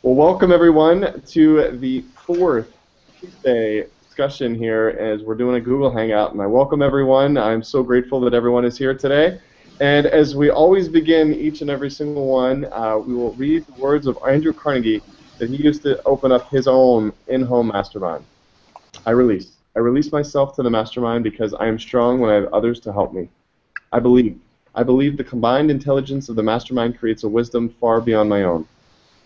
Well, welcome everyone to the fourth Tuesday discussion here as we're doing a Google Hangout. And I welcome everyone. I'm so grateful that everyone is here today. And as we always begin each and every single one, we will read the words of Andrew Carnegie that he used to open up his own in-home mastermind. I release myself to the mastermind because I am strong when I have others to help me. I believe the combined intelligence of the mastermind creates a wisdom far beyond my own.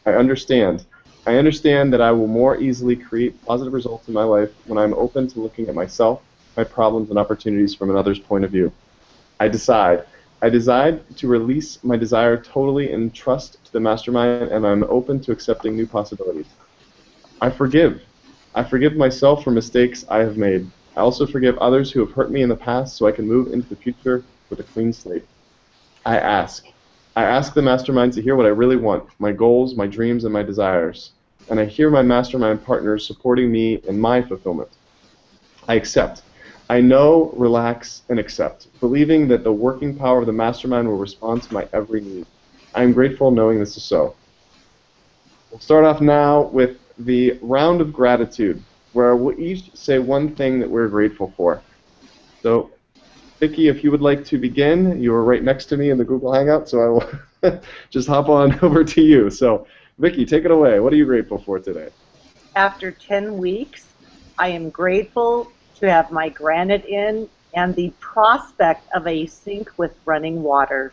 I understand that I will more easily create positive results in my life when I'm open to looking at myself, my problems, and opportunities from another's point of view. I decide to release my desire totally and trust to the mastermind, and I'm open to accepting new possibilities. I forgive myself for mistakes I have made. I also forgive others who have hurt me in the past so I can move into the future with a clean slate. I ask the mastermind to hear what I really want, my goals, my dreams, and my desires. And I hear my mastermind partners supporting me in my fulfillment. I accept. I know, relax, and accept, believing that the working power of the mastermind will respond to my every need. I am grateful knowing this is so. We'll start off now with the round of gratitude, where we'll each say one thing that we're grateful for. So, Vicki, if you would like to begin, you are right next to me in the Google Hangout, so I will just hop on over to you. So, Vicki, take it away. What are you grateful for today? After 10 weeks, I am grateful to have my granite in and the prospect of a sink with running water.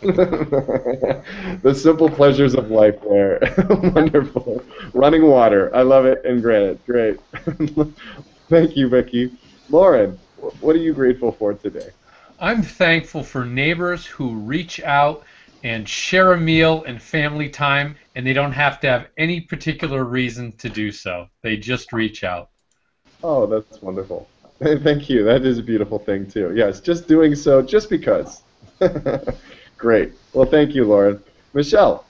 The simple pleasures of life there. Wonderful. Running water. I love it. And granite. Great. Thank you, Vicki. Lauren, what are you grateful for today? I'm thankful for neighbors who reach out and share a meal and family time, and they don't have to have any particular reason to do so. They just reach out. Oh, that's wonderful. Thank you. That is a beautiful thing, too. Yes, just doing so just because. Great. Well, thank you, Lauren. Michelle,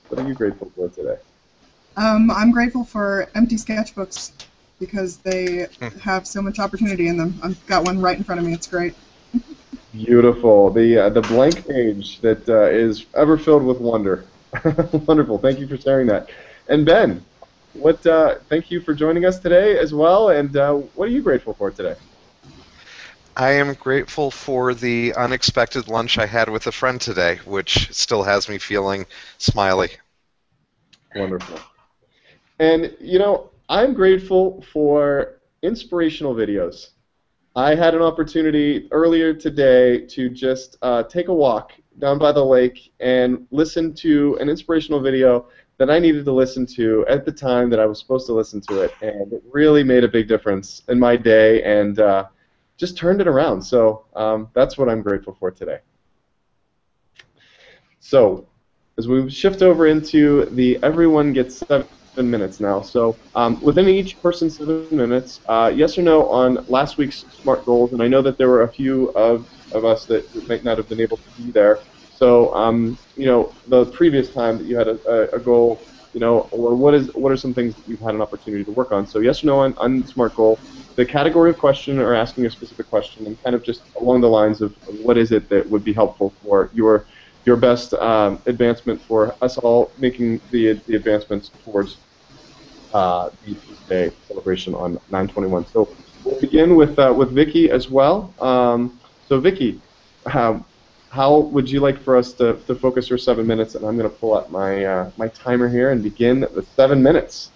what are you grateful for today? I'm grateful for empty sketchbooks because they have so much opportunity in them. I've got one right in front of me. It's great. Beautiful. The blank page that is ever filled with wonder. Wonderful. Thank you for sharing that. And Ben, thank you for joining us today as well. And what are you grateful for today? I am grateful for the unexpected lunch I had with a friend today, which still has me feeling smiley. Wonderful. And, I'm grateful for inspirational videos. I had an opportunity earlier today to just take a walk down by the lake and listen to an inspirational video that I needed to listen to at the time that I was supposed to listen to it, and it really made a big difference in my day and just turned it around. So that's what I'm grateful for today. So as we shift over into the everyone gets 7 minutes now. So within each person 7 minutes, yes or no on last week's SMART goals, and I know that there were a few of us that might not have been able to be there. So the previous time that you had a goal, or what are some things that you've had an opportunity to work on? So yes or no on SMART goal, the category of question or asking a specific question, and kind of just along the lines of what is it that would be helpful for your best advancement for us all making the advancements towards the Tuesday celebration on 9/21. So we'll begin with Vicki as well. So Vicki, how would you like for us to focus your 7 minutes? And I'm going to pull up my timer here and begin the 7 minutes.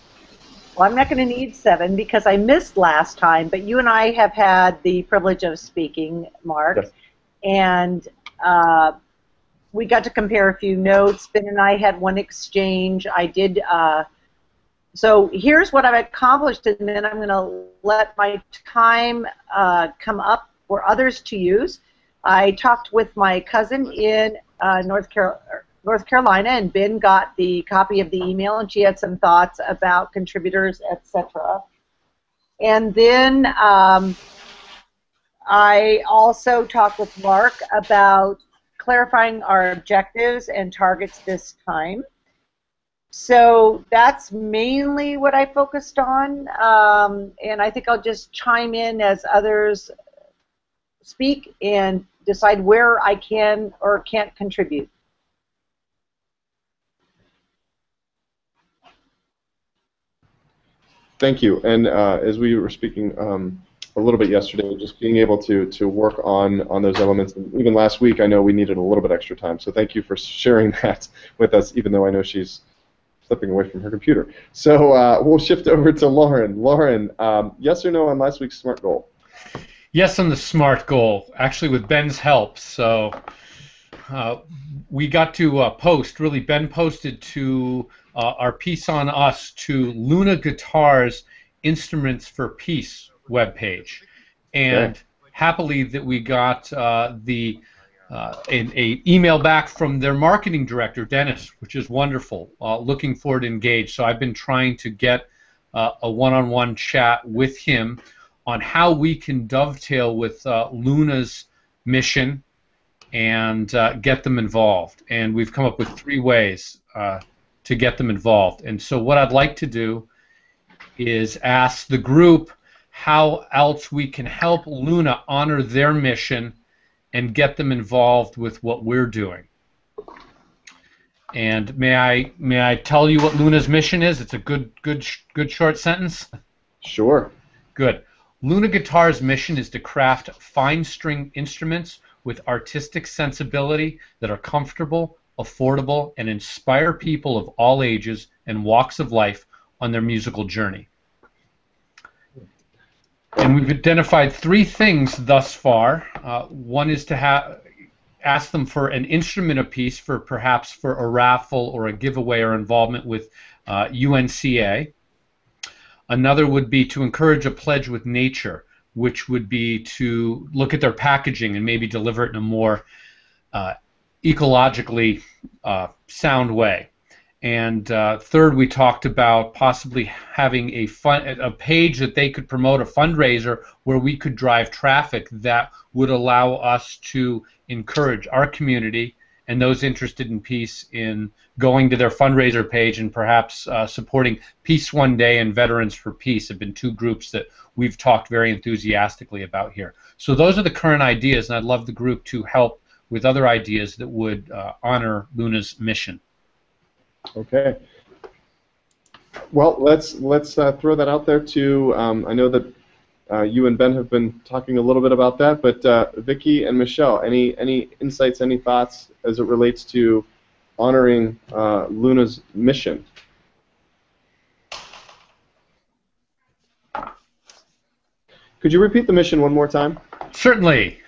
Well, I'm not going to need 7 because I missed last time, but you and I have had the privilege of speaking, Mark, yes. And we got to compare a few notes. Ben and I had one exchange. I did. So here's what I've accomplished, and then I'm going to let my time come up for others to use. I talked with my cousin in North Carolina, and Ben got the copy of the email, and she had some thoughts about contributors, etc. And then I also talked with Mark about clarifying our objectives and targets this time. So that's mainly what I focused on, and I think I'll just chime in as others speak and decide where I can or can't contribute. Thank you. And as we were speaking a little bit yesterday, just being able to work on those elements, and even last week, I know we needed a little bit extra time. So thank you for sharing that with us, even though I know she's stepping away from her computer. So we'll shift over to Lauren. Lauren, yes or no on last week's SMART goal? Yes on the SMART goal, actually with Ben's help. So we got to post, really, Ben posted to our Peace on Us to Luna Guitar's Instruments for Peace webpage. And happily that we got an email back from their marketing director, Dennis, which is wonderful. Looking forward to engage. So I've been trying to get a one-on-one chat with him on how we can dovetail with Luna's mission and get them involved. And we've come up with 3 ways to get them involved. And so what I'd like to do is ask the group how else we can help Luna honor their mission and get them involved with what we're doing. And may I tell you what Luna's mission is? It's a good short sentence. Sure. Good. Luna Guitar's mission is to craft fine string instruments with artistic sensibility that are comfortable, affordable, and inspire people of all ages and walks of life on their musical journey. And we've identified 3 things thus far. One is to ask them for an instrument apiece perhaps for a raffle or a giveaway or involvement with UNCA. Another would be to encourage a pledge with nature, which would be to look at their packaging and maybe deliver it in a more ecologically sound way. And third, we talked about possibly having a page that they could promote a fundraiser where we could drive traffic that would allow us to encourage our community and those interested in peace in going to their fundraiser page and perhaps supporting Peace One Day and Veterans for Peace have been 2 groups that we've talked very enthusiastically about here. So those are the current ideas, and I'd love the group to help with other ideas that would honor Luna's mission. Okay. Well, let's throw that out there too. I know that you and Ben have been talking a little bit about that, but Vicki and Michelle, any insights, any thoughts as it relates to honoring Luna's mission? Could you repeat the mission one more time? Certainly.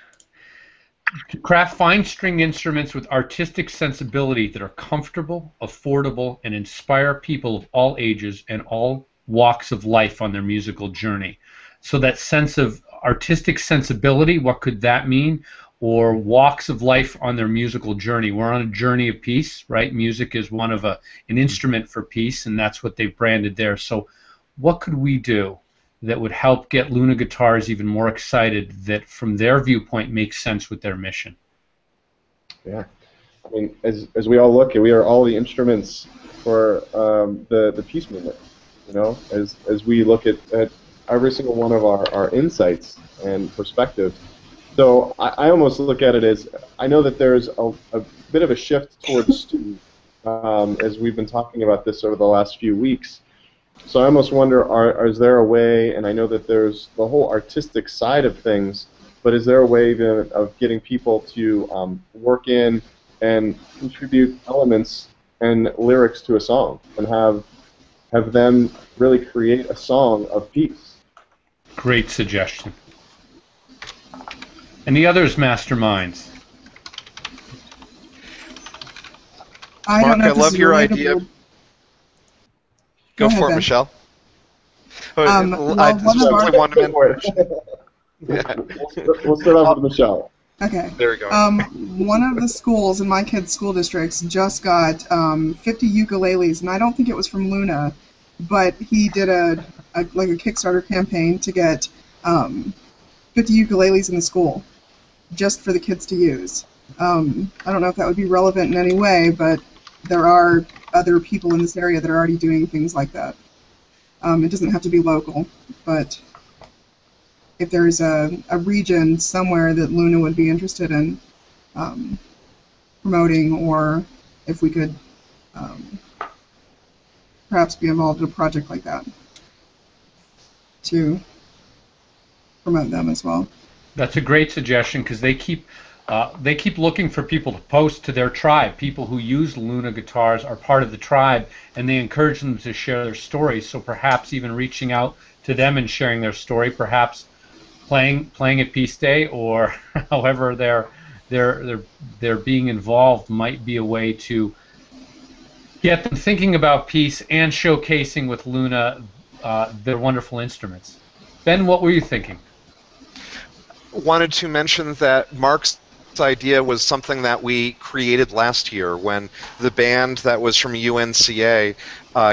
To craft fine string instruments with artistic sensibility that are comfortable, affordable, and inspire people of all ages and all walks of life on their musical journey. So that sense of artistic sensibility, what could that mean? Or walks of life on their musical journey. We're on a journey of peace, right? Music is one of an instrument for peace, and that's what they've branded there. So what could we do that would help get Luna Guitars even more excited that from their viewpoint makes sense with their mission? Yeah. I mean, as we all look, we are all the instruments for the peace movement, you know, as we look at every single one of our insights and perspectives. So I almost look at it as, I know that there's a bit of a shift towards students as we've been talking about this over the last few weeks. So I almost wonder, is there a way, and I know that there's the whole artistic side of things, but is there a way of getting people to work in and contribute elements and lyrics to a song and have them really create a song of peace? Great suggestion. Any others, masterminds? Mark, I love your idea. Go ahead, for it, Ben. Michelle. I just simply wanted to We'll start off with Michelle. Okay. There we go. One of the schools in my kids' school districts just got 50 ukuleles, and I don't think it was from Luna, but he did a Kickstarter campaign to get 50 ukuleles in the school, just for the kids to use. I don't know if that would be relevant in any way, but there are other people in this area that are already doing things like that. It doesn't have to be local, but if there's a region somewhere that Luna would be interested in promoting, or if we could perhaps be involved in a project like that. to promote them as well. That's a great suggestion because they keep looking for people to post to their tribe. People who use Luna guitars are part of the tribe, and they encourage them to share their stories. So perhaps even reaching out to them and sharing their story, perhaps playing at Peace Day, or however they're being involved, might be a way to get them thinking about peace and showcasing with Luna their wonderful instruments. Ben, what were you thinking? Wanted to mention that Mark's idea was something that we created last year when the band that was from UNCA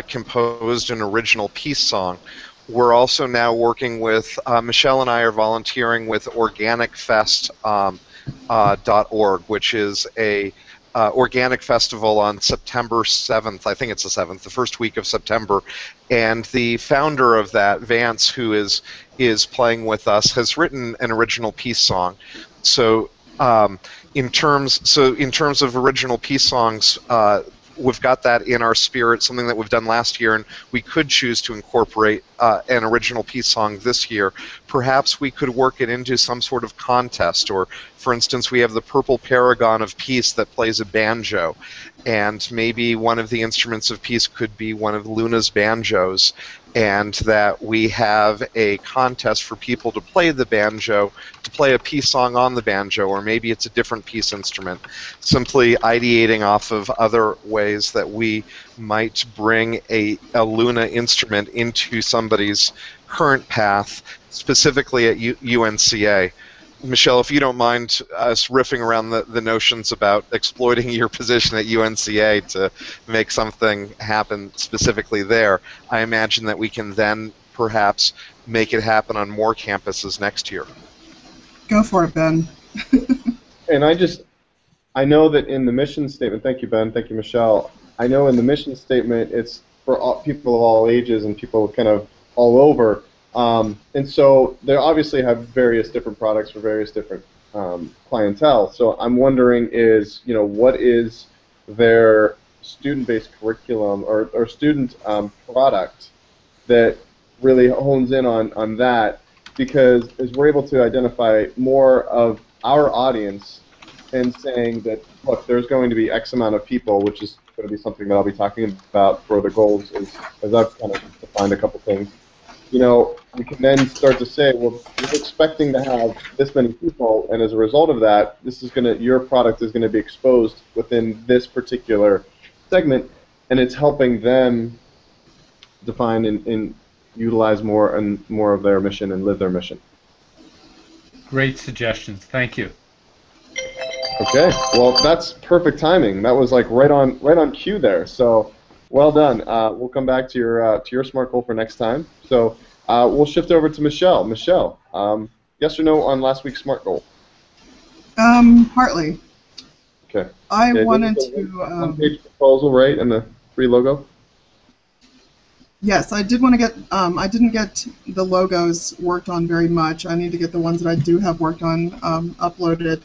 composed an original peace song. We're also now working with, Michelle and I are volunteering with organicfest.org, which is a organic festival on September 7th. I think it's the 7th, the first week of September. And the founder of that, Vance, who is playing with us, has written an original peace song. So in terms of original peace songs, we've got that in our spirit, something that we've done last year, and we could choose to incorporate an original peace song this year. Perhaps we could work it into some sort of contest, or, for instance, we have the Purple Paragon of Peace that plays a banjo, and maybe one of the instruments of peace could be one of Luna's banjos, and that we have a contest for people to play the banjo, to play a peace song on the banjo, or maybe it's a different peace instrument. Simply ideating off of other ways that we might bring a Luna instrument into somebody's current path, specifically at UNCA. Michelle, if you don't mind us riffing around the notions about exploiting your position at UNCA to make something happen specifically there, I imagine that we can then perhaps make it happen on more campuses next year. Go for it, Ben. And I know that in the mission statement, thank you, Ben, thank you, Michelle, I know in the mission statement it's for people of all ages and people kind of all over. And so they obviously have various different products for various different clientele. So I'm wondering what is their student-based curriculum or student product that really hones in on that, because as we're able to identify more of our audience and saying that, look, there's going to be X amount of people, which is going to be something that I'll be talking about for the goals as I've kind of defined a couple things. We can then start to say, well, we're expecting to have this many people, and as a result of that, your product is going to be exposed within this particular segment, and it's helping them define and utilize more and more of their mission and live their mission. Great suggestions. Thank you. Okay, well, that's perfect timing. That was like right on cue there. So, well done. We'll come back to your SMART goal for next time. So we'll shift over to Michelle. Michelle, yes or no on last week's SMART goal? Partly. Okay. I wanted to. One-page proposal, right, and the free logo. Yes, I did want to get. I didn't get the logos worked on very much. I need to get the ones that I do have worked on uploaded.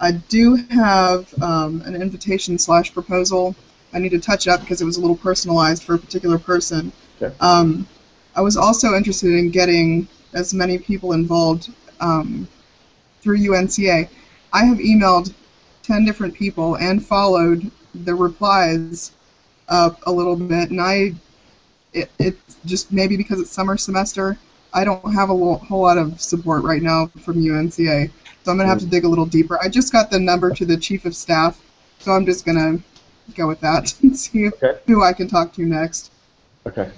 I do have an invitation/proposal. I need to touch it up because it was a little personalized for a particular person. Okay. I was also interested in getting as many people involved through UNCA. I have emailed 10 different people and followed the replies up a little bit, and it just maybe because it's summer semester, I don't have a whole lot of support right now from UNCA, so I'm going to have to dig a little deeper. I just got the number to the chief of staff, so I'm just going to go with that and see who I can talk to next. Okay.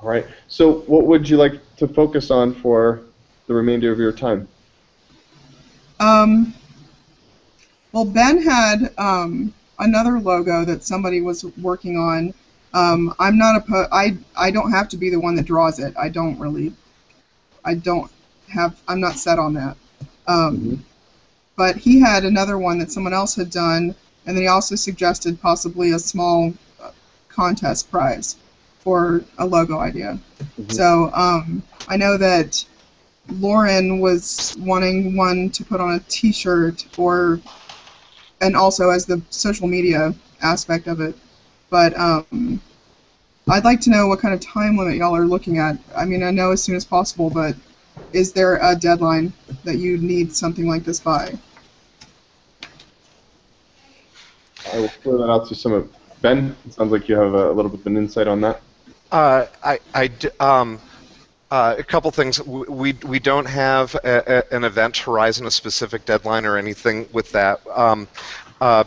All right. So what would you like to focus on for the remainder of your time? Well, Ben had another logo that somebody was working on. I'm not I don't have to be the one that draws it. I'm not set on that. But he had another one that someone else had done, and then he also suggested possibly a small contest prize for a logo idea. So I know that Lauren was wanting one to put on a T-shirt, and also as the social media aspect of it. But I'd like to know what kind of time limit y'all are looking at. I mean, I know as soon as possible, but is there a deadline that you need something like this by? I will throw that out to some of Ben. It sounds like you have a little bit of an insight on that. A couple things. We don't have an event horizon, a specific deadline or anything with that.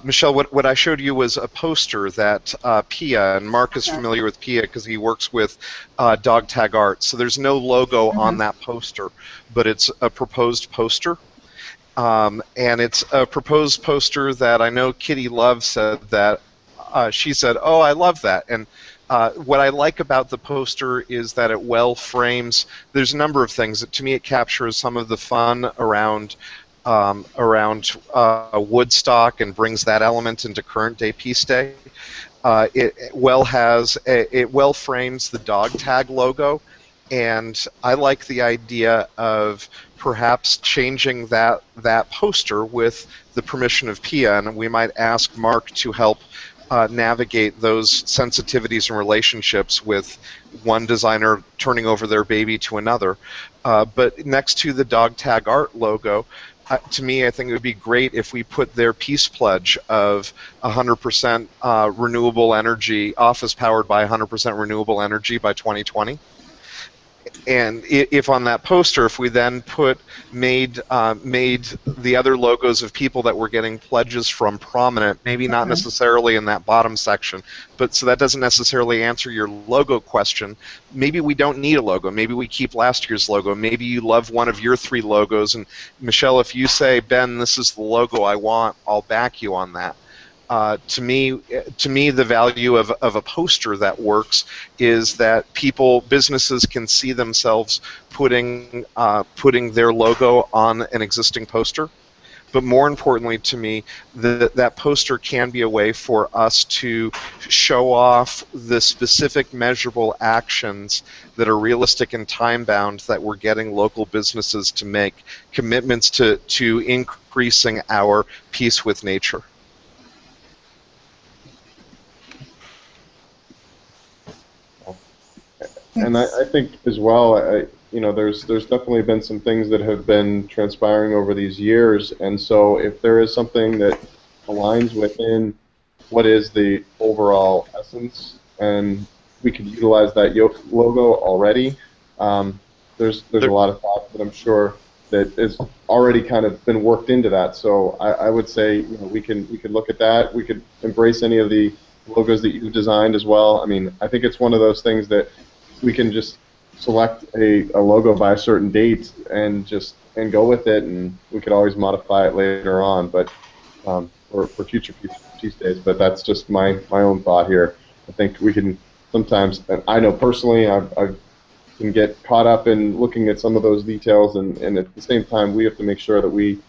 Michelle, what I showed you was a poster that Pia, and Mark is familiar with Pia because he works with Dog Tag Art. So there's no logo on that poster, but it's a proposed poster. And it's a proposed poster that I know Kitty Love said that she said, "Oh, I love that." And what I like about the poster is that it well frames. There's a number of things. To me, it captures some of the fun around Woodstock and brings that element into current day Peace Day. It well frames the dog tag logo, and I like the idea of perhaps changing that poster with the permission of Pia, and we might ask Mark to help navigate those sensitivities and relationships with one designer turning over their baby to another. But next to the Dog Tag Art logo, to me, I think it would be great if we put their peace pledge of 100% renewable energy, office powered by 100% renewable energy by 2020. And if on that poster, if we then made the other logos of people that were getting pledges from prominent, maybe not necessarily in that bottom section, but so that doesn't necessarily answer your logo question. Maybe we don't need a logo. Maybe we keep last year's logo. Maybe you love one of your 3 logos, and Michelle, if you say, Ben, this is the logo I want, I'll back you on that. To me, the value of a poster that works is that businesses can see themselves putting their logo on an existing poster. But more importantly to me, that poster can be a way for us to show off the specific measurable actions that are realistic and time-bound that we're getting local businesses to make commitments to increasing our peace with nature. And I think as well, there's definitely been some things that have been transpiring over these years, and so if there is something that aligns within what is the overall essence, and we could utilize that logo already, there's a lot of thought that I'm sure that is already kind of been worked into that. So I would say we could look at that. We could embrace any of the logos that you've designed as well. I mean, I think it's one of those things that we can just select a logo by a certain date and go with it, and we could always modify it later on, but for future Peace Days. But that's just my own thought here. I think we can sometimes, and I know personally, I can get caught up in looking at some of those details, and at the same time, we have to make sure that we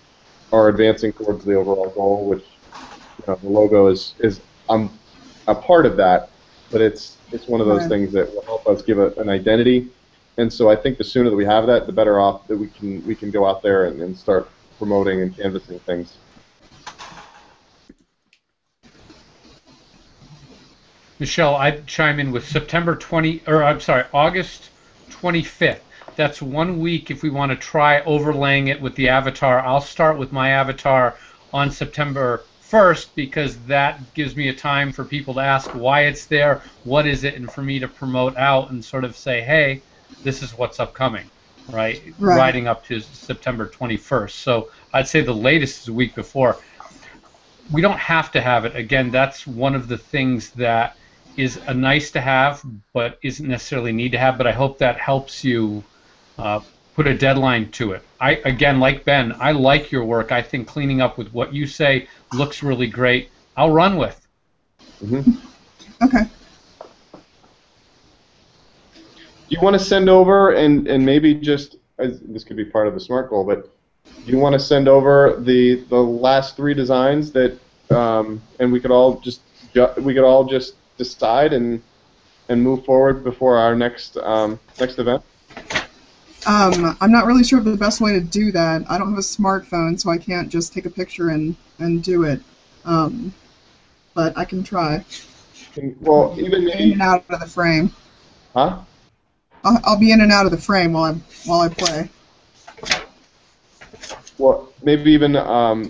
are advancing towards the overall goal, which the logo is a part of that, but it's one of those things that will help us give an identity. And so I think the sooner that we have that, the better off that we can go out there and start promoting and canvassing things. Michelle, I'd chime in with August 25th. That's 1 week if we want to try overlaying it with the avatar. I'll start with my avatar on September 1st, because that gives me a time for people to ask why it's there, what is it, and for me to promote out and sort of say, hey, this is what's upcoming, right? Riding up to September 21st. So I'd say the latest is a week before. We don't have to have it. Again, that's one of the things that is a nice to have, but isn't necessarily need to have. But I hope that helps you put a deadline to it. Again, like Ben, I like your work. I think cleaning up with what you say looks really great. I'll run with. Okay. Do you want to send over, and maybe just, this could be part of the SMART goal, but do you want to send over the last 3 designs that, and we could all just decide and move forward before our next event? I'm not really sure of the best way to do that. I don't have a smartphone, so I can't just take a picture and do it. But I can try. Well, even In maybe, and out of the frame. huh? I'll be in and out of the frame while I play. Well, maybe even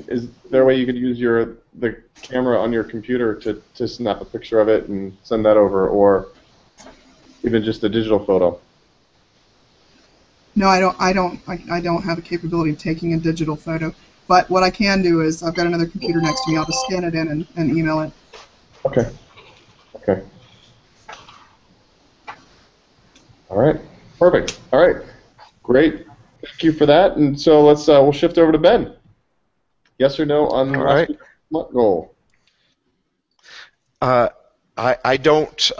is there a way you could use the camera on your computer to snap a picture of it and send that over, or even just a digital photo? No, I don't have a capability of taking a digital photo. But what I can do is I've got another computer next to me. I'll just scan it in and email it. Okay. Okay. All right. Perfect. All right. Great. Thank you for that. And so we'll shift over to Ben. Yes or no on All last right. week's SMART goal? I don't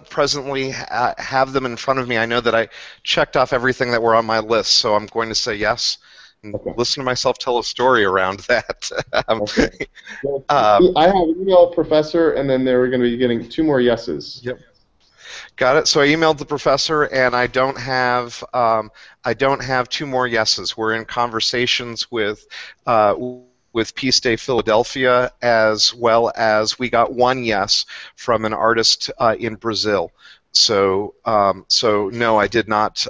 presently have them in front of me. I know that I checked off everything that were on my list, so I'm going to say yes and Okay. listen to myself tell a story around that. Okay. I have an email professor, and then they're going to be getting 2 more yeses. Yep. Got it. So I emailed the professor, and I don't have 2 more yeses. We're in conversations with Peace Day Philadelphia, as well as we got 1 yes from an artist in Brazil. So no, I did not.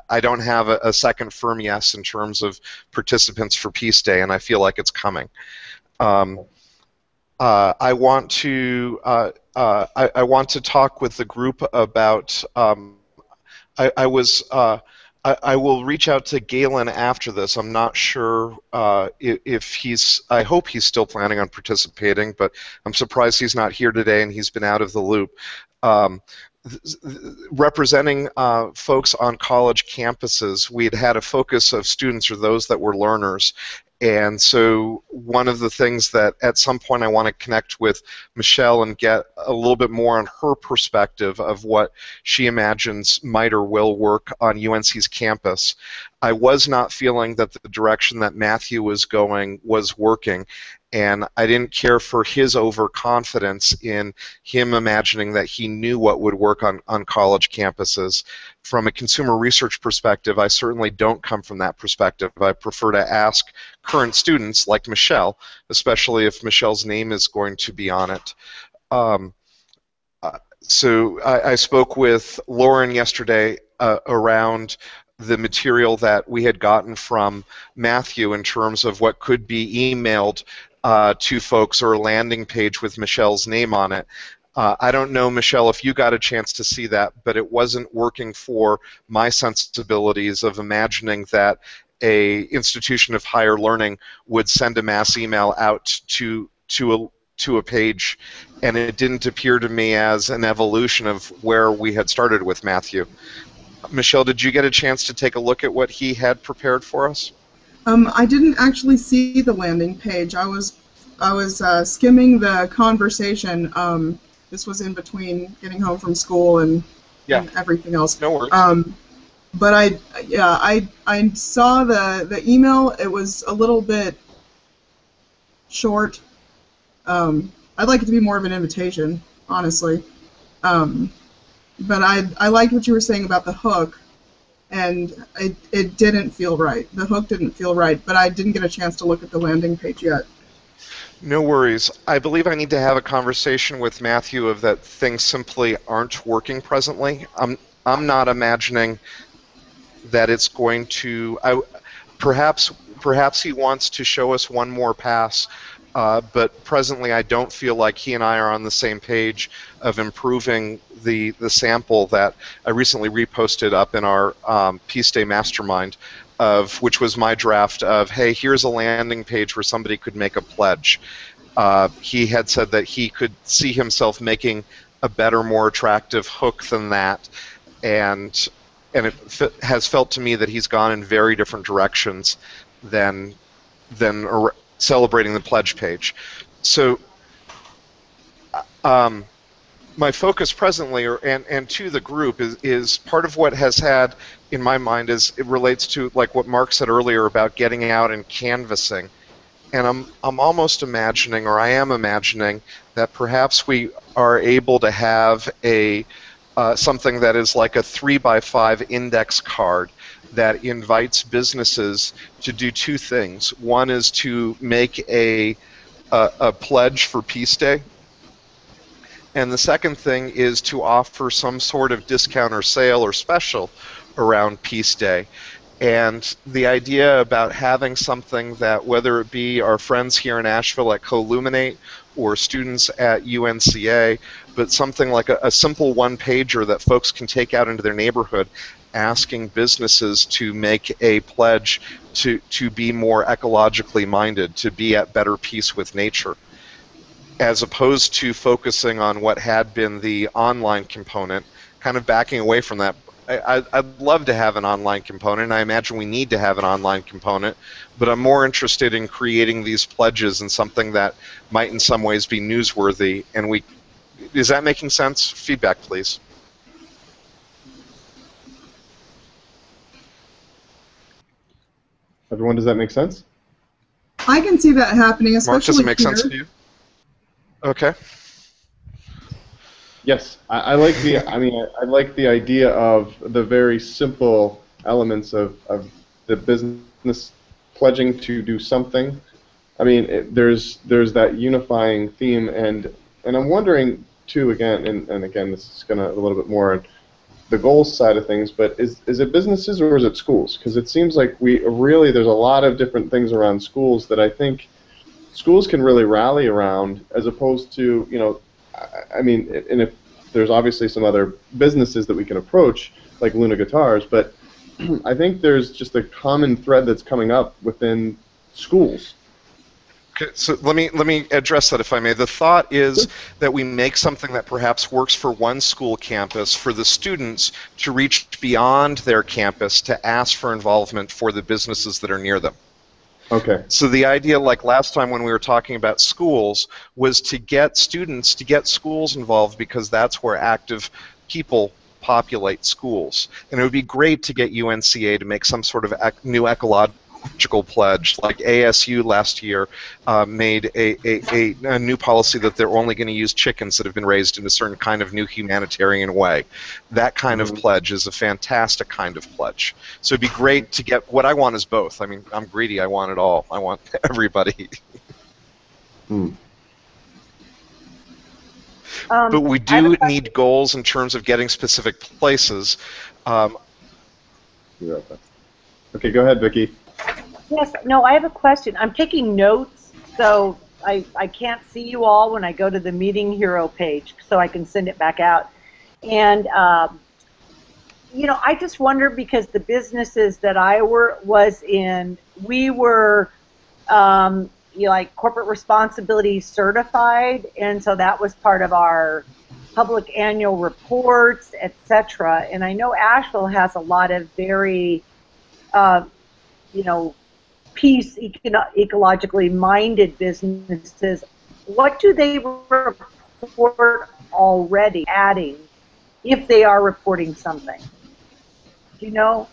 I don't have a second firm yes in terms of participants for Peace Day, and I feel like it's coming. I want to talk with the group about. I will reach out to Galen after this. I'm not sure if he's. I hope he's still planning on participating, but I'm surprised he's not here today and he's been out of the loop. Representing folks on college campuses, we'd had a focus of students or those that were learners. And so one of the things that at some point I want to connect with Michelle and get a little bit more on her perspective of what she imagines might or will work on UNC's campus. I was not feeling that the direction that Matthew was going was working, and I didn't care for his overconfidence in him imagining that he knew what would work on college campuses. From a consumer research perspective, I certainly don't come from that perspective. I prefer to ask current students like Michelle, especially if Michelle's name is going to be on it. So I spoke with Lauren yesterday around the material that we had gotten from Matthew in terms of what could be emailed to folks, or a landing page with Michelle's name on it. I don't know, Michelle, if you got a chance to see that, but it wasn't working for my sensibilities of imagining that a institution of higher learning would send a mass email out to a page, and it didn't appear to me as an evolution of where we had started with Matthew. Michelle, did you get a chance to take a look at what he had prepared for us? I didn't actually see the landing page. I was skimming the conversation. This was in between getting home from school and everything else. No worries. But I saw the email. It was a little bit short. I'd like it to be more of an invitation, honestly. But I liked what you were saying about the hook, and it didn't feel right. The hook didn't feel right, but I didn't get a chance to look at the landing page yet. No worries. I believe I need to have a conversation with Matthew of that things simply aren't working presently. I'm not imagining that it's going to. Perhaps he wants to show us one more pass. But presently I don't feel like he and I are on the same page of improving the sample that I recently reposted up in our Peace Day Mastermind, which was my draft of, hey, here's a landing page where somebody could make a pledge. He had said that he could see himself making a better, more attractive hook than that, and it has felt to me that he's gone in very different directions than celebrating the pledge page. So my focus presently, and to the group, is part of what has had in my mind is it relates to like what Mark said earlier about getting out and canvassing. And I'm almost imagining, or I am imagining, that perhaps we are able to have a something that is like a 3x5 index card that invites businesses to do two things. One is to make a pledge for Peace Day, And the second thing is to offer some sort of discount or sale or special around Peace Day. And the idea about having something that, whether it be our friends here in Asheville at Columinate or students at UNCA, but something like a simple one-pager that folks can take out into their neighborhood, asking businesses to make a pledge to be more ecologically minded, to be at better peace with nature, as opposed to focusing on what had been the online component, kind of backing away from that. I'd love to have an online component, and I imagine we need to have an online component, but I'm more interested in creating these pledges and something that might in some ways be newsworthy. And is that making sense? Feedback, please. Everyone, does that make sense? I can see that happening, especially Mark, does it make here. sense to you? Okay. Yes, I like the. I mean, I like the idea of the very simple elements of the business pledging to do something. I mean, there's that unifying theme, and I'm wondering too, again, and again, this is gonna a little bit more on the goals side of things, but is it businesses or is it schools? Because it seems like there's a lot of different things around schools that I think schools can really rally around, as opposed to, I mean, and if there's obviously some other businesses that we can approach, like Luna Guitars, but I think there's just a common thread that's coming up within schools. Okay, so let me address that, if I may. The thought is that we make something that perhaps works for one school campus for the students to reach beyond their campus to ask for involvement for the businesses that are near them. Okay. So the idea, like last time when we were talking about schools, was to get students, to get schools involved, because that's where active people populate schools. And it would be great to get UNCA to make some sort of new ecological pledge, like ASU last year made a new policy that they're only going to use chickens that have been raised in a certain kind of new humanitarian way. That kind of pledge is a fantastic kind of pledge. So it'd be great to get, what I want is both. I mean, I'm greedy, I want it all. I want everybody. But we do need goals in terms of getting specific places. Okay, go ahead, Vicki. Yes, no, I have a question. I'm taking notes, so I can't see you all when I go to the Meeting Hero page, so I can send it back out. And, I just wonder, because the businesses that I was in, we were, like corporate responsibility certified, and so that was part of our public annual reports, etc. And I know Asheville has a lot of very, peace, ecologically minded businesses. What do they report already, adding, if they are reporting something? Do you know?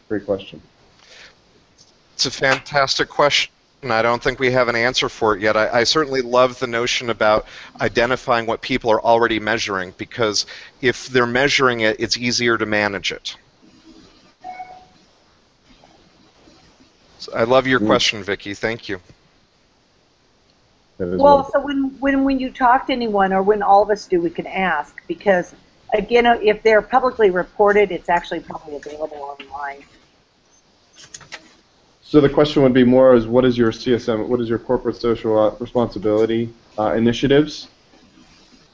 Great question. It's a fantastic question. I don't think we have an answer for it yet. I certainly love the notion about identifying what people are already measuring, because if they're measuring it, it's easier to manage it. I love your question, Vicki. Thank you. Well, so when you talk to anyone, or when all of us do, we can ask, because, again, if they're publicly reported, it's actually probably available online. So the question would be more is, what is your CSM, what is your corporate social responsibility initiatives?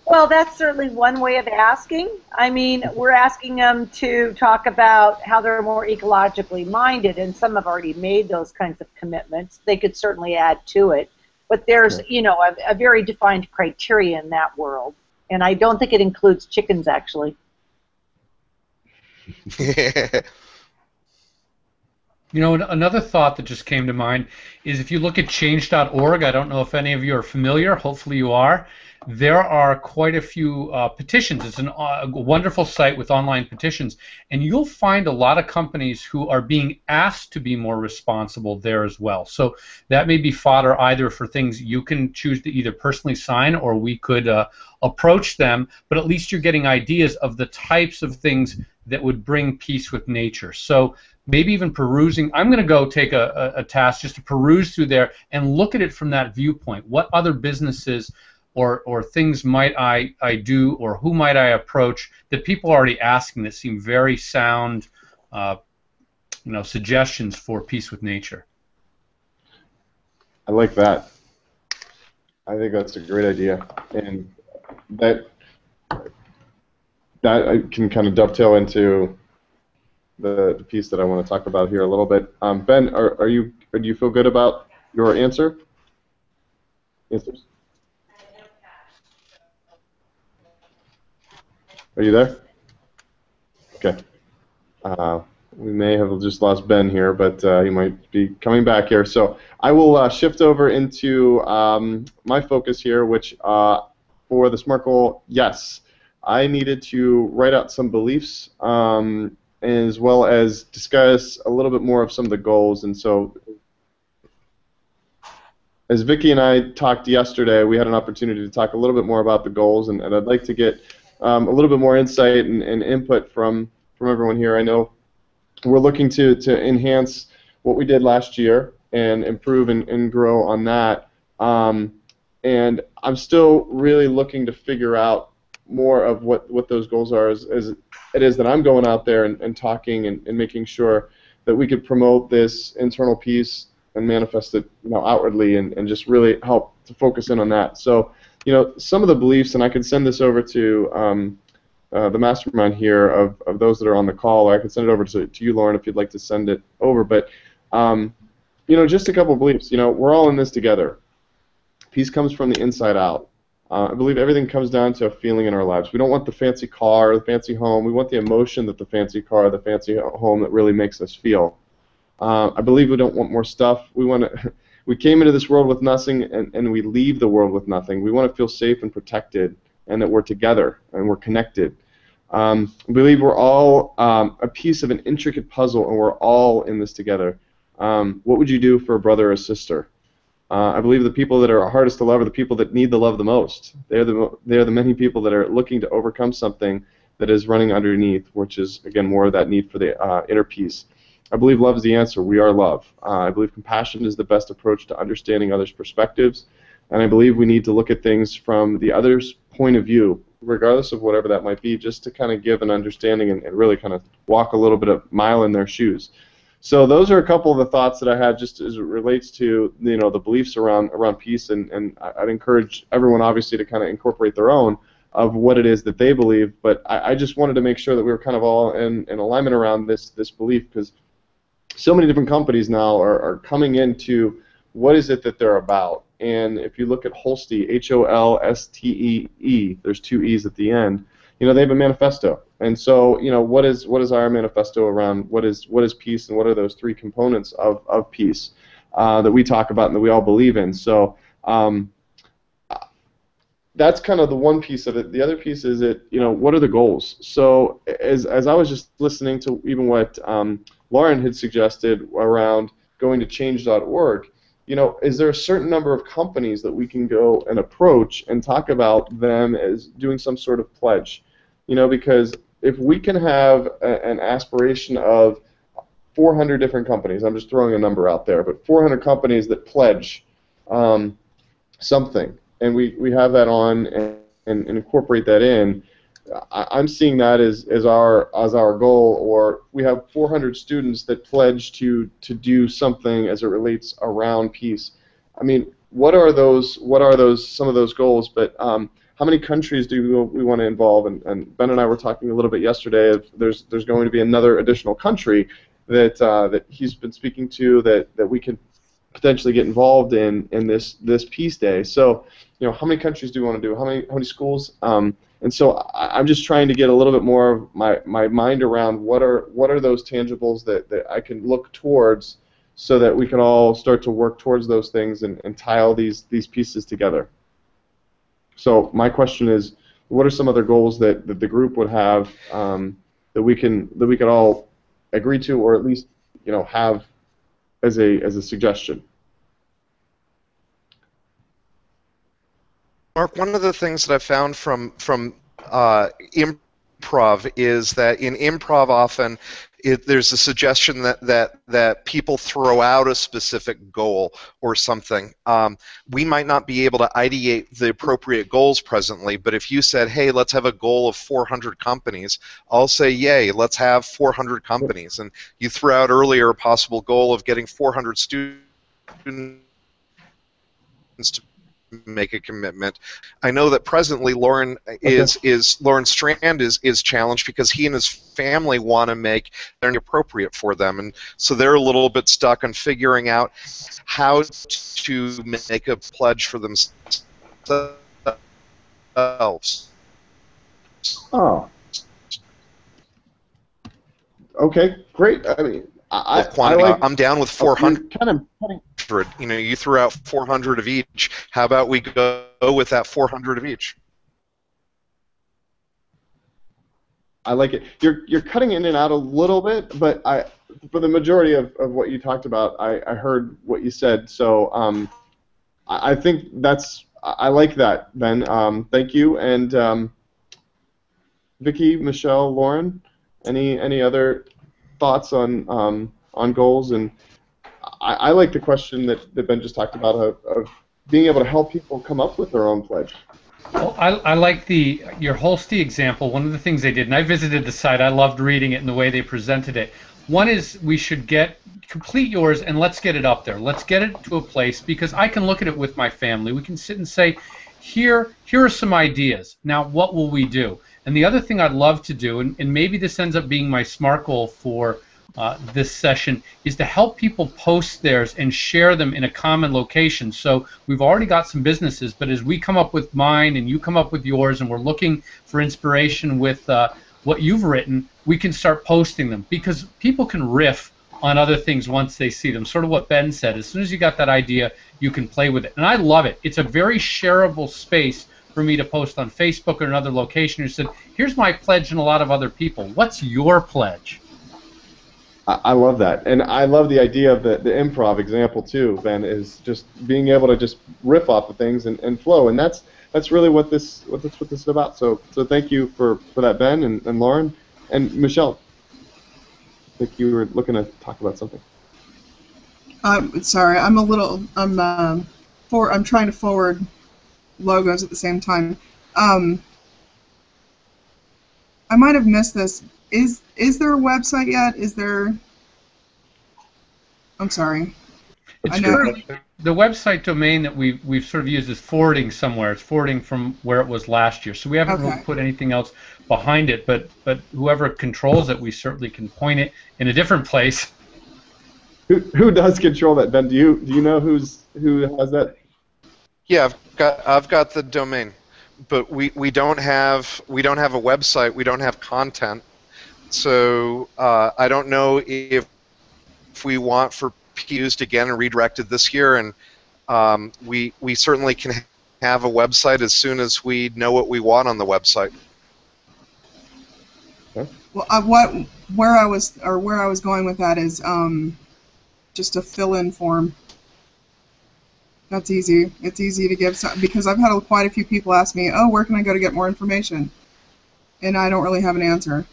Well, that's certainly one way of asking. I mean, we're asking them to talk about how they're more ecologically minded, and some have already made those kinds of commitments. They could certainly add to it. But there's, a very defined criteria in that world. And I don't think it includes chickens, actually. Another thought that just came to mind is, if you look at change.org, I don't know if any of you are familiar, hopefully you are, there are quite a few petitions. It's a wonderful site with online petitions, and you'll find a lot of companies who are being asked to be more responsible there as well. So that may be fodder either for things you can choose to either personally sign, or we could approach them, but at least you're getting ideas of the types of things that would bring peace with nature. So maybe even perusing, I'm going to go take a task just to peruse through there and look at it from that viewpoint. What other businesses or things might I do, or who might I approach that people are already asking that seem very sound, suggestions for peace with nature? I like that. I think that's a great idea, and that can kind of dovetail into the piece that I want to talk about here a little bit. Ben, do you feel good about your answers? Are you there? Okay. We may have just lost Ben here, but he might be coming back here. So I will shift over into my focus here, which for the SMART goal, yes, I needed to write out some beliefs as well as discuss a little bit more of some of the goals. And so as Vicki and I talked yesterday, we had an opportunity to talk a little bit more about the goals, and I'd like to get a little bit more insight and input from everyone here. I know we're looking to enhance what we did last year and improve and grow on that. And I'm still really looking to figure out more of what those goals are as it is that I'm going out there and talking and making sure that we could promote this internal peace and manifest it outwardly and just really help to focus in on that. So, some of the beliefs, and I can send this over to the mastermind here of those that are on the call, or I can send it over to you, Lauren, if you'd like to send it over. But, just a couple of beliefs. We're all in this together. Peace comes from the inside out. I believe everything comes down to a feeling in our lives. We don't want the fancy car or the fancy home. We want the emotion that the fancy car or the fancy home that really makes us feel. I believe we don't want more stuff. We came into this world with nothing, and we leave the world with nothing. We want to feel safe and protected, and that we're together and we're connected. I believe we're all a piece of an intricate puzzle, and we're all in this together. What would you do for a brother or sister? I believe the people that are hardest to love are the people that need the love the most. They're the many people that are looking to overcome something that is running underneath, which is, again, more of that need for the inner peace. I believe love is the answer. We are love. I believe compassion is the best approach to understanding others' perspectives, and I believe we need to look at things from the other's point of view, regardless of whatever that might be, just to kind of give an understanding and really kind of walk a little bit of mile in their shoes. So those are a couple of the thoughts that I had just as it relates to the beliefs around peace, and I'd encourage everyone obviously to kind of incorporate their own of what it is that they believe. But I just wanted to make sure that we were kind of all in alignment around this belief, because so many different companies now are coming into what is it that they're about. And if you look at Holstee, Holstee, there's two E's at the end, they have a manifesto. And so, what is our manifesto around what is peace, and what are those three components of peace that we talk about and that we all believe in? So that's kind of the one piece of it. The other piece is what are the goals? So as I was just listening to even what Lauren had suggested around going to change.org, is there a certain number of companies that we can go and approach and talk about them as doing some sort of pledge? Because if we can have an aspiration of 400 different companies, I'm just throwing a number out there, but 400 companies that pledge something, and we have that on and incorporate that in, I'm seeing that as our goal. Or we have 400 students that pledge to do something as it relates around peace. I mean, what are some of those goals? But how many countries do we want to involve? And Ben and I were talking a little bit yesterday. There's going to be another additional country that he's been speaking to that we can potentially get involved in this Peace Day. So, how many countries do we want to do? How many schools? And so I'm just trying to get a little bit more of my mind around what are those tangibles that I can look towards, so that we can all start to work towards those things and tie all these pieces together. So my question is, what are some other goals that the group would have that we could all agree to, or at least have as a suggestion? Mark, one of the things that I found from improv is that in improv often there's a suggestion that people throw out a specific goal or something. We might not be able to ideate the appropriate goals presently, but if you said, hey, let's have a goal of 400 companies, I'll say, yay, let's have 400 companies. And you threw out earlier a possible goal of getting 400 students to make a commitment. I know that presently Lauren Lauren Strand is challenged because he and his family want to make it appropriate for them, and so they're a little bit stuck on figuring out how to make a pledge for themselves. Oh. Okay, great. I mean, I'm down with 400. Kind of. You know, you threw out 400 of each. How about we go with that 400 of each? I like it. You're cutting in and out a little bit, but for the majority of what you talked about, I heard what you said. So I think I like that, Ben. Thank you. And Vicki, Michelle, Lauren, any other thoughts on goals? And I like the question that Ben just talked about of being able to help people come up with their own pledge. Well, I like your Holste example. One of the things they did, and I visited the site, I loved reading it and the way they presented it. One is we should complete yours and let's get it up there. Let's get it to a place, because I can look at it with my family. We can sit and say, here are some ideas. Now, what will we do? And the other thing I'd love to do, and maybe this ends up being my SMART goal for this session, is to help people post theirs and share them in a common location. So we've already got some businesses, but as we come up with mine and you come up with yours and we're looking for inspiration with what you've written, we can start posting them, because people can riff on other things once they see them. Sort of what Ben said, as soon as you got that idea, you can play with it. And I love it. It's a very shareable space for me to post on Facebook or another location. You said, here's my pledge and a lot of other people. What's your pledge? I love that, and I love the idea of the improv example too, Ben, is just being able to just riff off of things and flow, and that's really what this is about. So thank you for that, Ben and Lauren and Michelle. I think you were looking to talk about something. Sorry, I'm trying to forward logos at the same time. I might have missed this. Is there a website yet? Is there? I'm sorry. It's the website domain that we've sort of used is forwarding somewhere. It's forwarding from where it was last year. So we haven't really put anything else behind it. But whoever controls it, we certainly can point it in a different place. Who does control that, Ben? Do you know who has that? Yeah, I've got the domain, but we don't have a website. We don't have content. So I don't know if we want for used again and redirected this year, and we certainly can have a website as soon as we know what we want on the website. Okay. Well, where I was going with that is just a fill-in form. That's easy. It's easy to give because I've had quite a few people ask me, "Oh, where can I go to get more information?" And I don't really have an answer.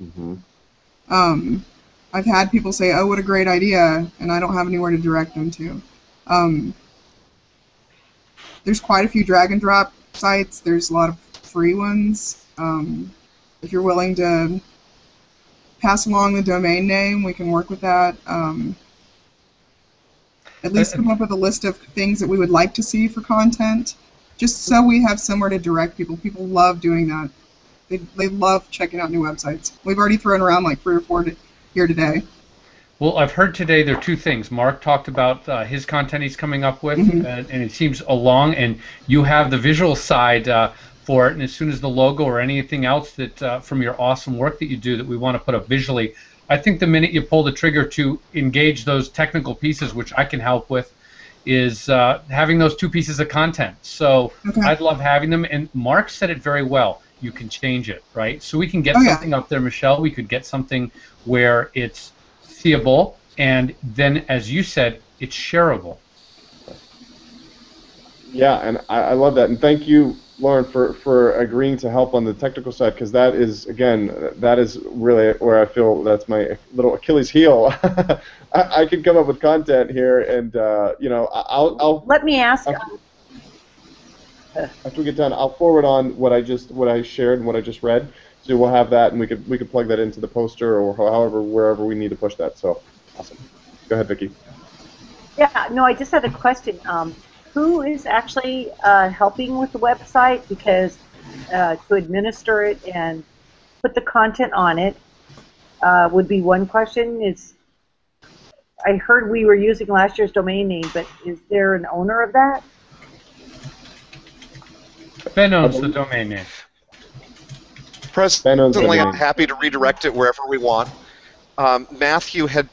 Mm-hmm. I've had people say, "Oh, what a great idea," and I don't have anywhere to direct them to. There's quite a few drag and drop sites. There's a lot of free ones. If you're willing to pass along the domain name, we can work with that. At least come up with a list of things that we would like to see for content, just so we have somewhere to direct people. People love doing that. They love checking out new websites. We've already thrown around like 3 or 4 here today. Well, I've heard today there are 2 things. Mark talked about his content he's coming up with, and it seems along, and you have the visual side for it, and as soon as the logo or anything else that from your awesome work that you do that we want to put up visually, I think the minute you pull the trigger to engage those technical pieces, which I can help with, is having those 2 pieces of content. So I'd love having them, and Mark said it very well. You can change it, right? So we can get something up there, Michelle. We could get something where it's seeable, and then, as you said, it's shareable. Yeah, and I love that. And thank you Lauren, for agreeing to help on the technical side, because that is, again, that is really where I feel that's my little Achilles heel. I can come up with content here, and you know, I'll Let me ask. after we get done, I'll forward on what I shared and what I just read. So we'll have that, and we could plug that into the poster or however wherever we need to push that. So awesome. Go ahead, Vicki. Yeah, no, I just had a question. Who is actually helping with the website? Because to administer it and put the content on it would be one question. I heard we were using last year's domain name, but is there an owner of that? Ben owns the domain name. Presently, I'm happy to redirect it wherever we want. Matthew had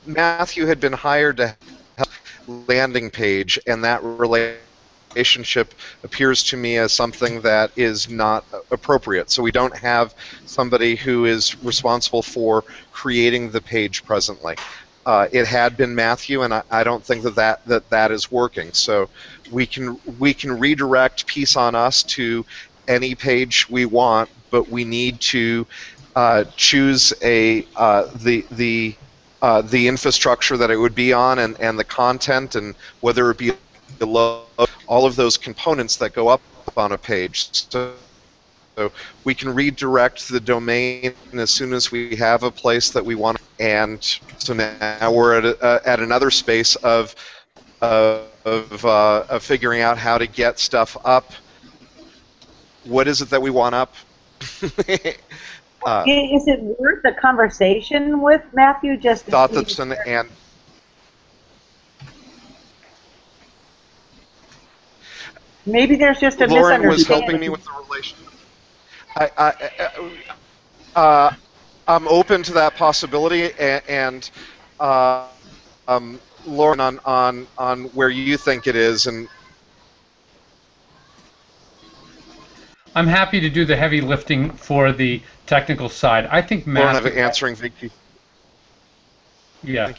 been hired to help landing page, and that relationship appears to me as something that is not appropriate. So we don't have somebody who is responsible for creating the page presently. It had been Matthew, and I don't think that is working. So we can redirect Peace on Us to any page we want, but we need to choose the infrastructure that it would be on, and the content, and whether it be below, all of those components that go up on a page. So we can redirect the domain as soon as we have a place that we want. And so now we're at another space of figuring out how to get stuff up. What is it that we want up? Is it worth a conversation with Matthew? Just to thought that's and maybe there's just a Lauren misunderstanding. was helping me with the relationship. I'm open to that possibility, and Lauren, on where you think it is, and I'm happy to do the heavy lifting for the technical side. I think Matthew... Lauren, answering Vicky. Yeah,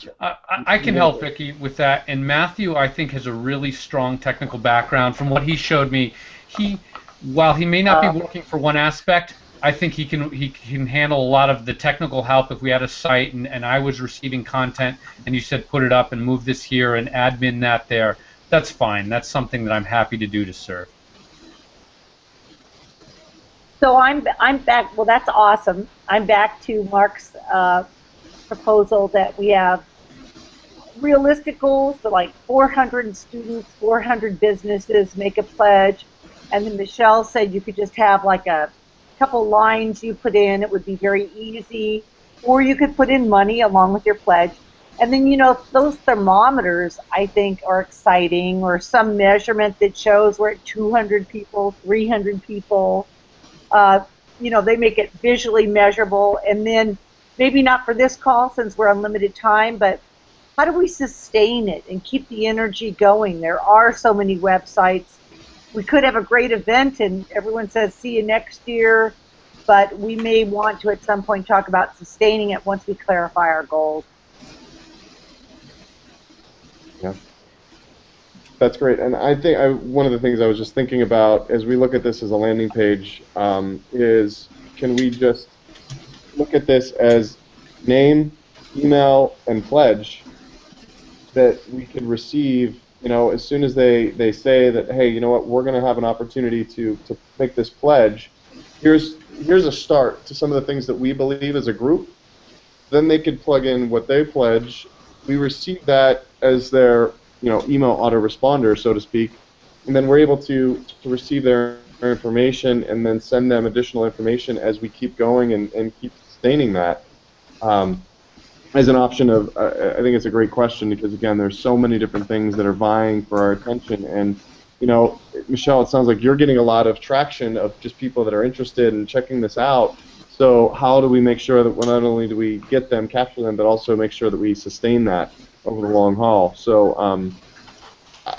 I can help Vicky with that. And Matthew, I think, has a really strong technical background. From what he showed me, while he may not be working for one aspect, I think he can handle a lot of the technical help. If we had a site and I was receiving content and you said put it up and move this here and admin that there, that's fine. That's something that I'm happy to do to serve. So I'm back. Well, that's awesome. I'm back to Mark's proposal that we have realistic goals for like 400 students, 400 businesses make a pledge, and then Michelle said you could just have like a couple lines you put in. It would be very easy, or you could put in money along with your pledge. And then, you know, those thermometers I think are exciting, or some measurement that shows we're at 200 people, 300 people. You know, they make it visually measurable. And then maybe not for this call since we're on limited time, but how do we sustain it and keep the energy going? There are so many websites. We could have a great event and everyone says, see you next year, but we may want to at some point talk about sustaining it once we clarify our goals. Yeah, that's great. And I think one of the things I was just thinking about as we look at this as a landing page is, can we just look at this as name, email, and pledge that we could receive, you know, as soon as they say that, hey, you know what, we're going to have an opportunity to make this pledge. Here's a start to some of the things that we believe as a group. Then they could plug in what they pledge. We receive that as their, you know, email autoresponder, so to speak, and then we're able to receive their information and then send them additional information as we keep going and keep sustaining that. As an option of, I think it's a great question because, again, there's so many different things that are vying for our attention. And, you know, Michelle, it sounds like you're getting a lot of traction of just people that are interested in checking this out. So how do we make sure that not only do we get them, capture them, but also make sure that we sustain that over the long haul? So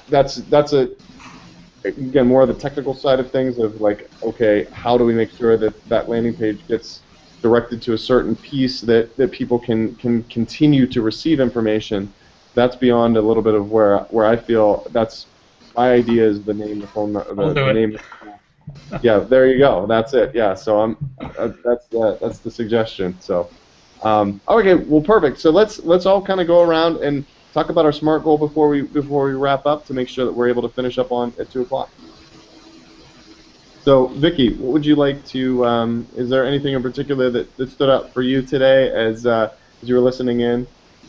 that's again, more of the technical side of things of like, okay, how do we make sure that that landing page gets directed to a certain piece that people can continue to receive information? That's beyond a little bit of where I feel that's My idea is the name, the phone, I'll do the it. name. Yeah, there you go. That's it. Yeah, so that's the suggestion. So, okay, well, perfect. So let's all kind of go around and talk about our SMART goal before we wrap up to make sure that we're able to finish up on at 2 o'clock. So, Vicky, what would you like to? Is there anything in particular that stood out for you today as you were listening in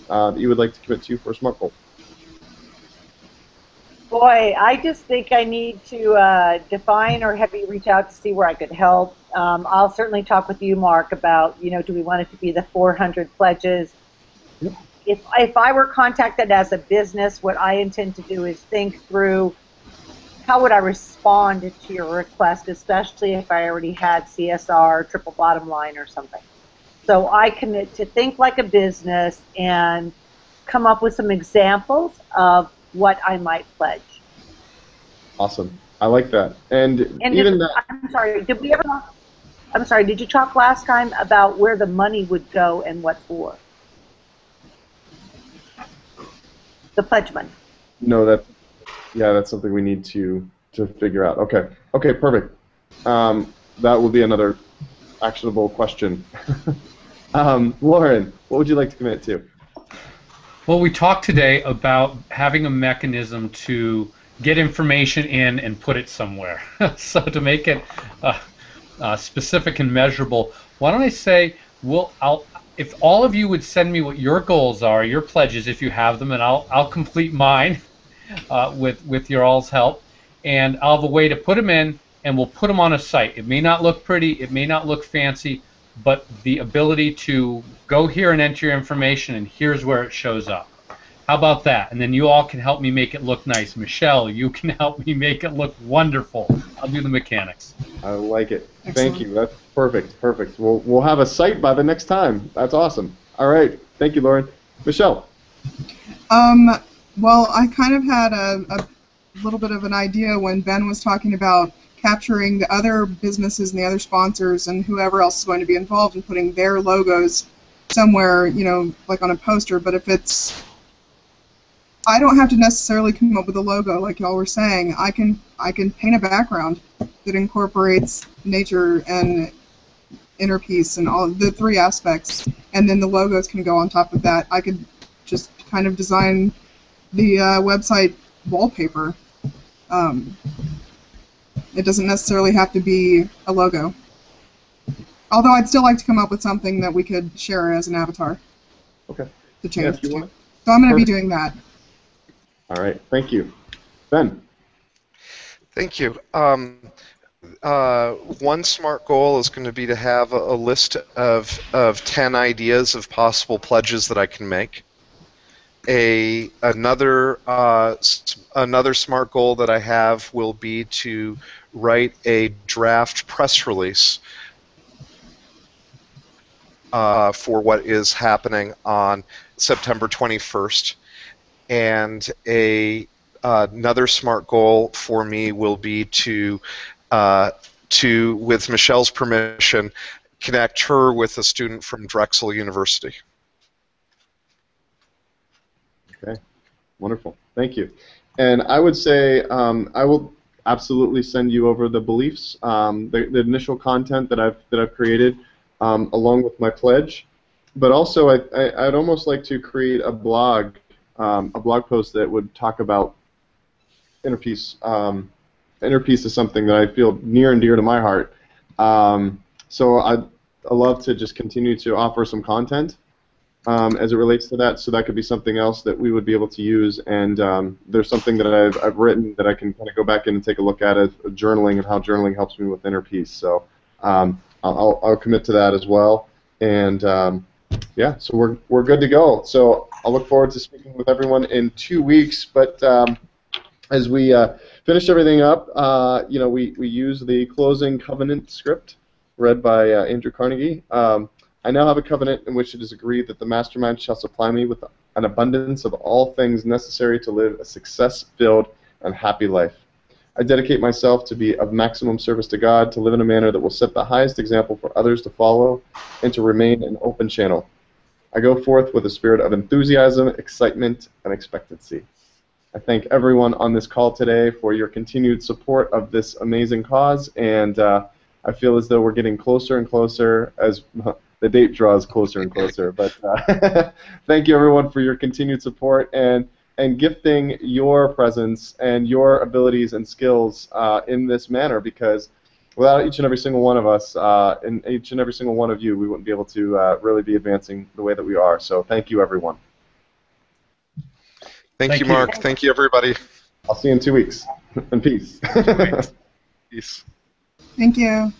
that you would like to commit to for a SMART goal? Boy, I just think I need to define or have you reach out to see where I could help. I'll certainly talk with you, Mark, about, do we want it to be the 400 pledges? Yep. If I were contacted as a business, what I intend to do is think through how would I respond to your request, especially if I already had CSR, triple bottom line, or something. So I commit to think like a business and come up with some examples of what I might pledge. Awesome. I like that. And even that. I'm sorry, did we ever talk? I'm sorry, did you talk last time about where the money would go and what for? The pledge money. No, that's something we need to figure out. Okay. Okay, perfect. That would be another actionable question. Lauren, what would you like to commit to? Well, we talked today about having a mechanism to get information in and put it somewhere. So to make it specific and measurable, why don't I say, if all of you would send me what your goals are, your pledges, if you have them, and I'll complete mine with your all's help, and I'll have a way to put them in, and we'll put them on a site. It may not look pretty, it may not look fancy, but the ability to go here and enter your information, and here's where it shows up. How about that? And then you all can help me make it look nice. Michelle, you can help me make it look wonderful. I'll do the mechanics. I like it. Excellent. Thank you. That's perfect. Perfect. We'll have a site by the next time. That's awesome. All right. Thank you, Lauren. Michelle. Well, I kind of had a little bit of an idea when Ben was talking about capturing the other businesses and the other sponsors and whoever else is going to be involved and putting their logos somewhere, like on a poster. But if I don't have to necessarily come up with a logo like y'all were saying. I can paint a background that incorporates nature and inner peace and all the 3 aspects, and then the logos can go on top of that. I could just kind of design the website wallpaper. It doesn't necessarily have to be a logo. Although I'd still like to come up with something that we could share as an avatar. Okay. To change if you want. So I'm going to be doing that. All right. Thank you. Ben. Thank you. One SMART goal is going to be to have a list of 10 ideas of possible pledges that I can make. Another SMART goal that I have will be to write a draft press release for what is happening on September 21st. And another SMART goal for me will be to, with Michelle's permission, connect her with a student from Drexel University. Okay, wonderful. Thank you. And I would say I will absolutely send you over the beliefs, the initial content that I've created, along with my pledge. But also, I'd almost like to create a blog post that would talk about inner peace. Inner peace is something that I feel near and dear to my heart. So I'd love to just continue to offer some content as it relates to that. So that could be something else that we would be able to use. And there's something that I've written that I can kind of go back in and take a look at as journaling and how journaling helps me with inner peace. So I'll commit to that as well. And yeah, so we're good to go. So I'll look forward to speaking with everyone in 2 weeks. But as we finish everything up, we use the closing covenant script read by Andrew Carnegie. I now have a covenant in which it is agreed that the Mastermind shall supply me with an abundance of all things necessary to live a success-filled and happy life. I dedicate myself to be of maximum service to God, to live in a manner that will set the highest example for others to follow, and to remain an open channel. I go forth with a spirit of enthusiasm, excitement, and expectancy. I thank everyone on this call today for your continued support of this amazing cause, and I feel as though we're getting closer and closer as the date draws closer and closer. But thank you, everyone, for your continued support and gifting your presence and your abilities and skills in this manner, because without each and every single one of us and each and every single one of you, we wouldn't be able to really be advancing the way that we are. So thank you, everyone. Thank you, Mark. Thank you, everybody. I'll see you in 2 weeks. And peace. Peace. Thank you.